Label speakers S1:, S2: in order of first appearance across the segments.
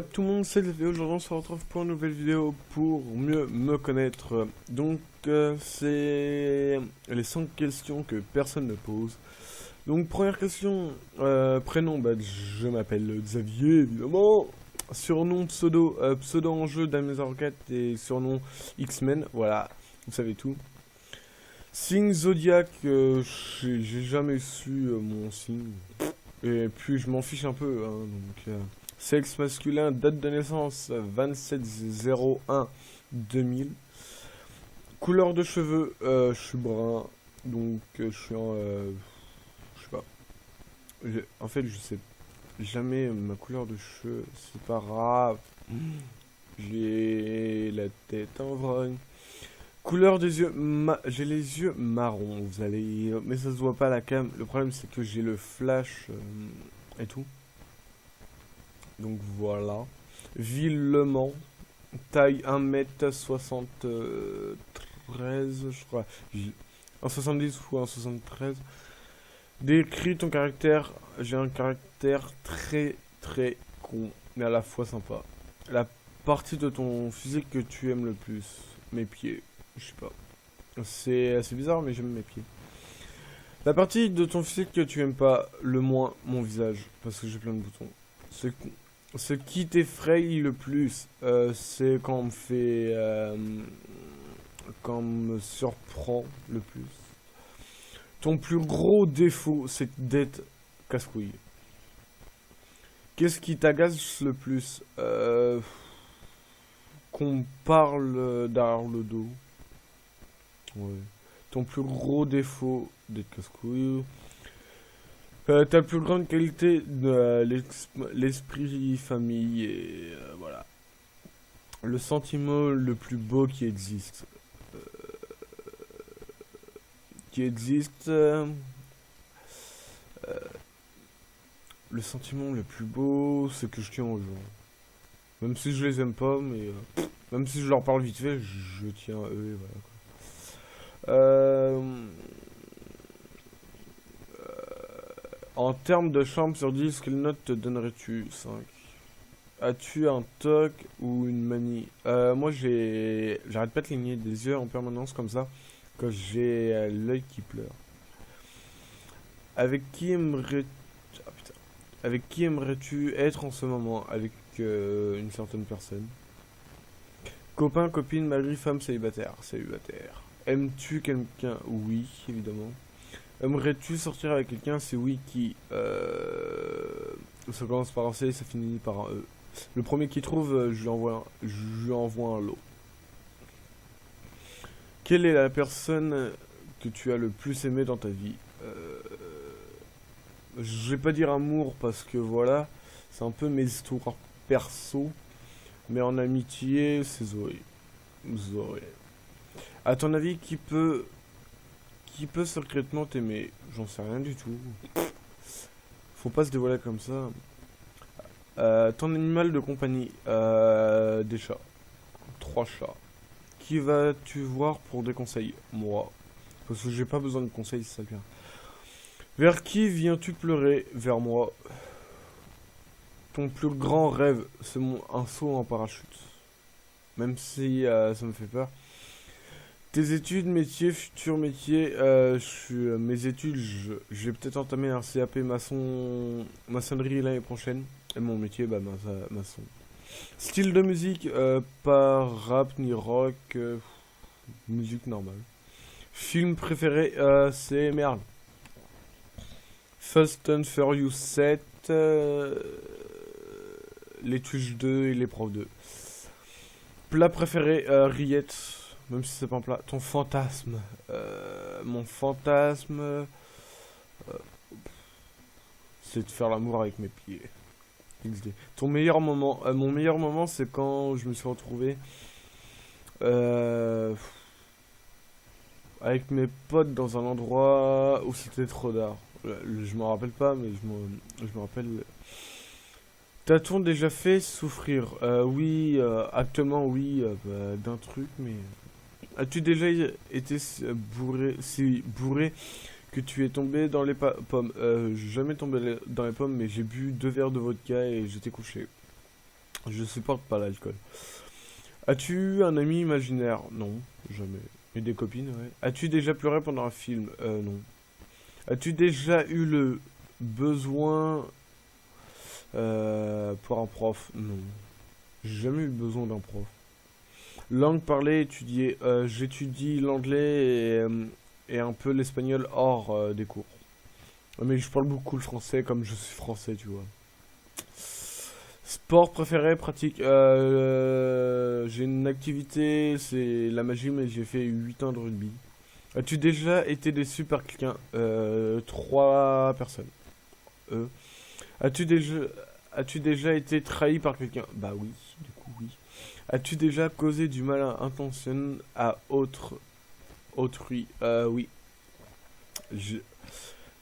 S1: Yop tout le monde, c'est Lévé. Aujourd'hui on se retrouve pour une nouvelle vidéo pour mieux me connaître. Donc c'est les 5 questions que personne ne pose. Donc première question, prénom, je m'appelle Xavier évidemment. Surnom, pseudo en jeu d'Amuseur Rocket et surnom X-Men, voilà, vous savez tout. Signe zodiaque, j'ai jamais su mon signe. Et puis je m'en fiche un peu, hein, donc... Sexe masculin, date de naissance 27/01/2000. Couleur de cheveux, je suis brun, donc je suis en... je sais pas. En fait, je sais jamais ma couleur de cheveux, c'est pas grave. J'ai la tête en vrogne. Couleur des yeux, j'ai les yeux marrons, vous allez... Mais ça se voit pas à la cam, le problème c'est que j'ai le flash et tout. Donc voilà. Ville Le Mans. Taille 1m73, je crois. 1,70 ou 1,73. Décris ton caractère. J'ai un caractère très con, mais à la fois sympa. La partie de ton physique que tu aimes le plus. Mes pieds. Je sais pas. C'est assez bizarre, mais j'aime mes pieds. La partie de ton physique que tu aimes pas le moins, mon visage. Parce que j'ai plein de boutons. Ce qui t'effraie le plus, c'est quand on me fait... quand on me surprend le plus. Ton plus gros défaut, c'est d'être casse-couille. Qu'est-ce qui t'agace le plus? Qu'on parle derrière le dos. Ouais. Ton plus gros défaut, d'être casse-couille. Ta plus grande qualité, l'esprit famille et voilà. Le sentiment le plus beau qui existe. Le sentiment le plus beau, c'est que je tiens aux gens. Même si je les aime pas, mais même si je leur parle vite fait, je tiens à eux et voilà quoi. En termes de chambre sur 10, quelle note te donnerais-tu? 5. As-tu un toc ou une manie? Moi j'arrête pas de cligner des yeux en permanence comme ça, quand j'ai l'œil qui pleure. Avec qui aimerais-tu... Ah, putain. Avec qui aimerais-tu être en ce moment? Avec une certaine personne. Copain, copine, mari, femme, célibataire. Célibataire. Aimes-tu quelqu'un? Oui, évidemment. Aimerais-tu sortir avec quelqu'un? C'est oui qui... ça commence par un C, ça finit par un E. Le premier qui trouve, je lui envoie un lot. Quelle est la personne que tu as le plus aimé dans ta vie? Je vais pas dire amour parce que voilà, c'est un peu mes histoires perso. Mais en amitié, c'est Zoé. Zoé. À ton avis, qui peut secrètement t'aimer? J'en sais rien du tout. Faut pas se dévoiler comme ça. Ton animal de compagnie? Des chats. 3 chats. Qui vas-tu voir pour des conseils? Moi. Parce que j'ai pas besoin de conseils, c'est ça bien. Vers qui viens-tu pleurer? Vers moi. Ton plus grand rêve? C'est un saut en parachute. Même si ça me fait peur. Tes études, métier, futur métier, mes études, je vais peut-être entamer un CAP maçonnerie l'année prochaine. Et mon métier, maçon. Style de musique, pas rap ni rock, musique normale. Film préféré, c'est merde. Fast and Furious 7, les Tuches 2 et les Profs 2. Plat préféré, rillettes. Même si c'est pas un plat. Ton fantasme. Mon fantasme... c'est de faire l'amour avec mes pieds. XD. Ton meilleur moment. Mon meilleur moment, c'est quand je me suis retrouvé... avec mes potes dans un endroit où c'était trop tard. Je m'en rappelle pas, mais je me rappelle... T'as-t-on déjà fait souffrir? Oui, actuellement oui, d'un truc, mais... As-tu déjà été si bourré que tu es tombé dans les pommes? Jamais tombé dans les pommes, mais j'ai bu 2 verres de vodka et j'étais couché. Je supporte pas l'alcool. As-tu eu un ami imaginaire? Non, jamais. Et des copines, ouais. As-tu déjà pleuré pendant un film? Non. As-tu déjà eu le besoin pour un prof? Non. J'ai jamais eu besoin d'un prof. Langue parlée, étudiée. J'étudie l'anglais et un peu l'espagnol hors des cours. Mais je parle beaucoup le français comme je suis français, tu vois. Sport préféré, pratique. J'ai une activité, c'est la magie, mais j'ai fait 8 ans de rugby. As-tu déjà été déçu par quelqu'un? 3 personnes. Euh. As-tu déjà, as-tu déjà été trahi par quelqu'un? Bah oui, du coup oui. As-tu déjà causé du mal intentionné à autrui? Oui. Je,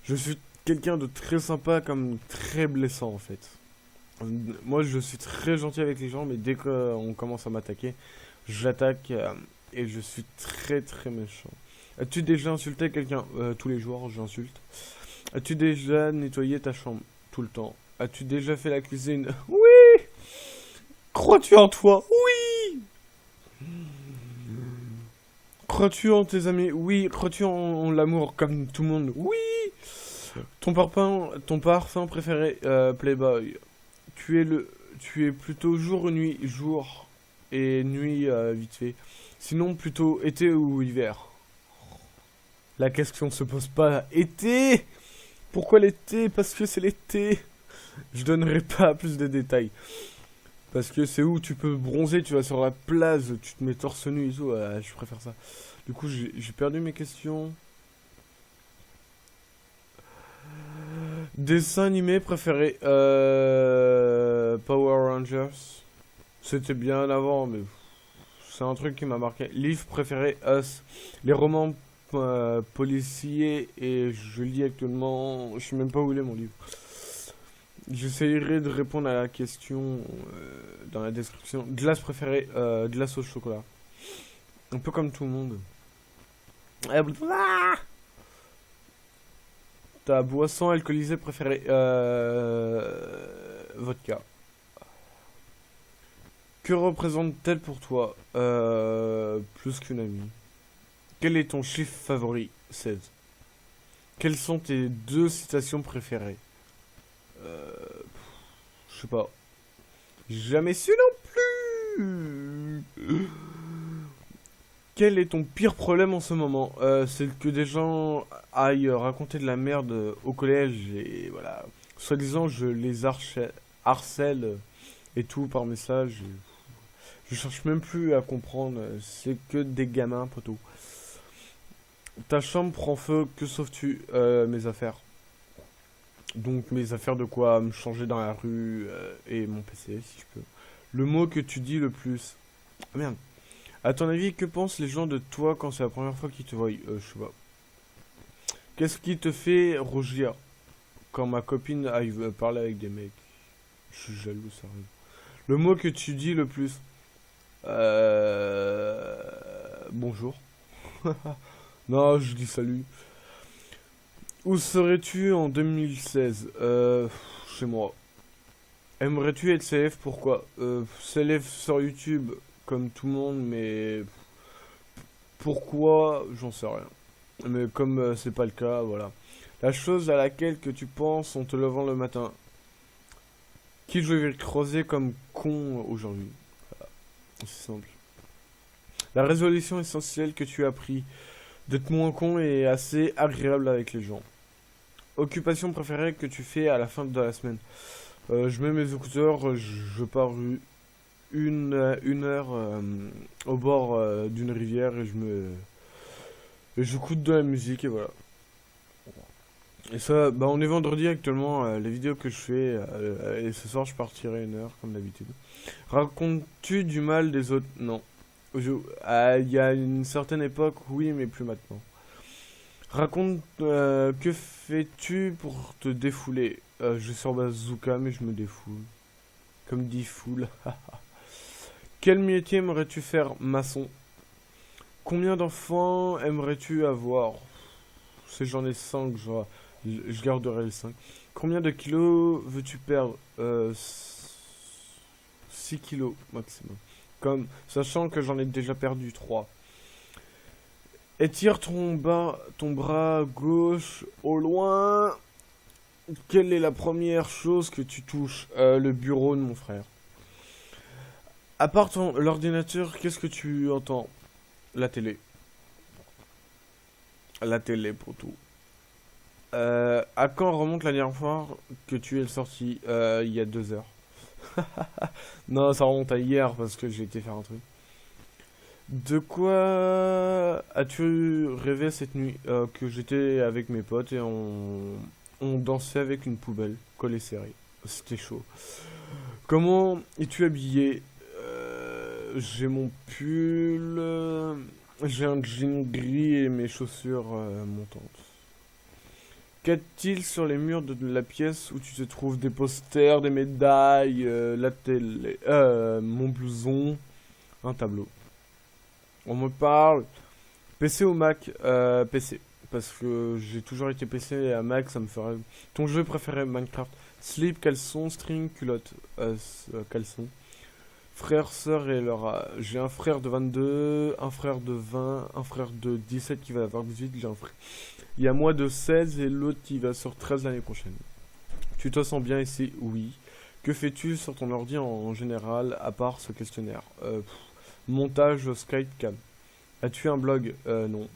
S1: je suis quelqu'un de très sympa comme très blessant en fait. Moi je suis très gentil avec les gens, mais dès qu'on commence à m'attaquer, j'attaque et je suis très très méchant. As-tu déjà insulté quelqu'un? Tous les jours j'insulte. As-tu déjà nettoyé ta chambre? Tout le temps. As-tu déjà fait la cuisine? Oui. Crois-tu en toi? Oui. Crois-tu en tes amis? Oui. Crois-tu en l'amour comme tout le monde? Oui. Ton parfum préféré, Playboy. Tu es le, tu es plutôt jour ou nuit? Jour et nuit vite fait. Sinon plutôt été ou hiver? La question se pose pas. Été? Pourquoi l'été? Parce que c'est l'été. Je donnerai pas plus de détails. Parce que c'est où tu peux bronzer, tu vas sur la plage, tu te mets torse nu et tout. Je préfère ça. Du coup, j'ai perdu mes questions. Dessin animé préféré, Power Rangers. C'était bien avant, mais c'est un truc qui m'a marqué. Livre préféré, Us. Les romans policiers, et je lis actuellement. Je sais même pas où il est mon livre. J'essayerai de répondre à la question dans la description. Glace préférée, glace au chocolat. Un peu comme tout le monde. Ta boisson alcoolisée préférée, vodka. Que représente-t-elle pour toi? Plus qu'une amie. Quel est ton chiffre favori? 16. Quelles sont tes 2 citations préférées? Euh, je sais pas. J'ai jamais su non plus. Quel est ton pire problème en ce moment? C'est que des gens aillent raconter de la merde au collège et voilà. Soi-disant, je les harcèle et tout par message. Je cherche même plus à comprendre. C'est que des gamins, poteau. Ta chambre prend feu, que sauves-tu? Mes affaires. Donc mes affaires de quoi me changer dans la rue et mon PC si je peux. Le mot que tu dis le plus. Ah, merde. À ton avis, que pensent les gens de toi quand c'est la première fois qu'ils te voient? Je sais pas. Qu'est-ce qui te fait rougir quand ma copine arrive à parler avec des mecs? Je suis jaloux, ça arrive. Le mot que tu dis le plus. Bonjour. Non, je dis salut. Où serais-tu en 2016? Chez moi. Aimerais-tu être CF? Pourquoi? CF sur YouTube, comme tout le monde, mais pourquoi? J'en sais rien. Mais comme c'est pas le cas, voilà. La chose à laquelle que tu penses en te levant le matin. Qui je vais creuser comme con aujourd'hui? Voilà. C'est simple. La résolution essentielle que tu as pris d'être moins con et assez agréable avec les gens. Occupation préférée que tu fais à la fin de la semaine. Je mets mes écouteurs, je pars une heure au bord d'une rivière et je écoute de la musique et voilà. Et ça, bah on est vendredi actuellement, les vidéos que je fais, et ce soir je partirai une heure comme d'habitude. Racontes-tu du mal des autres? Non. Il y a une certaine époque, oui, mais plus maintenant. Raconte, que fais-tu pour te défouler? Je sors bazooka, mais je me défoule. Comme dit foule. Quel métier aimerais-tu faire? Maçon. Combien d'enfants aimerais-tu avoir? Si j'en ai 5, je garderai les 5. Combien de kilos veux-tu perdre? 6 kilos maximum. Comme, sachant que j'en ai déjà perdu 3. Étire ton bras gauche au loin. Quelle est la première chose que tu touches? Le bureau de mon frère. À part l'ordinateur, qu'est-ce que tu entends? La télé. La télé pour tout. À quand remonte la dernière fois que tu es sorti? Il y a 2 heures. Non, ça remonte à hier parce que j'ai été faire un truc. De quoi as-tu rêvé cette nuit? Que j'étais avec mes potes et on dansait avec une poubelle collée serrée. C'était chaud. Comment es-tu habillé? J'ai mon pull, j'ai un jean gris et mes chaussures montantes. Qu'a-t-il sur les murs de la pièce où tu te trouves? Des posters, des médailles, la télé, mon blouson, un tableau. On me parle PC ou Mac? PC. Parce que j'ai toujours été PC et à Mac ça me ferait... Ton jeu préféré? Minecraft. Slip, caleçon, string, culotte. Caleçon. Frère, sœur et leur âge. J'ai un frère de 22, un frère de 20, un frère de 17 qui va avoir 18, j'ai un frère. Il y a moi de 16 et l'autre qui va sur 13 l'année prochaine. Tu te sens bien ici? Oui. Que fais-tu sur ton ordi en général, à part ce questionnaire? Montage Skype Cam. As-tu un blog? Non.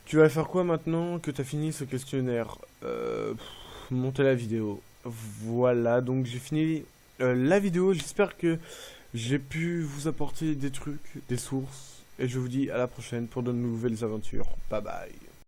S1: Tu vas faire quoi maintenant que tu as fini ce questionnaire? Monter la vidéo. Voilà, donc j'ai fini la vidéo. J'espère que j'ai pu vous apporter des trucs, des sources. Et je vous dis à la prochaine pour de nouvelles aventures. Bye bye.